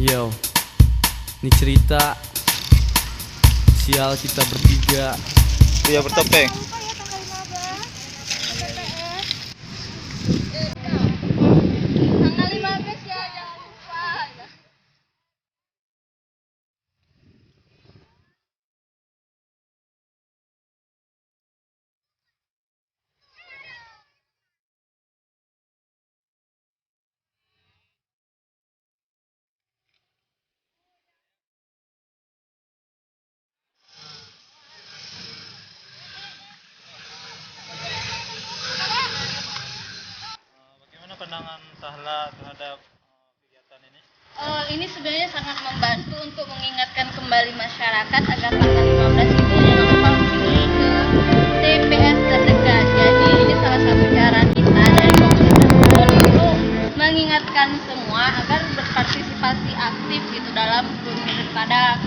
Yo, ini cerita sial kita bertiga. Pria bertopeng. Tanggal 15 ya, jangan lupa. Bagaimana pandangan Sahla terhadap kegiatan ini? Ini sebenarnya sangat membantu untuk mengingatkan kembali masyarakat agar tanggal 15 itu jangan lupa pergi ke TPS terdekat. Jadi ini salah satu cara kita dari komunitas untuk mengingatkan semua agar berpartisipasi aktif gitu dalam pilkada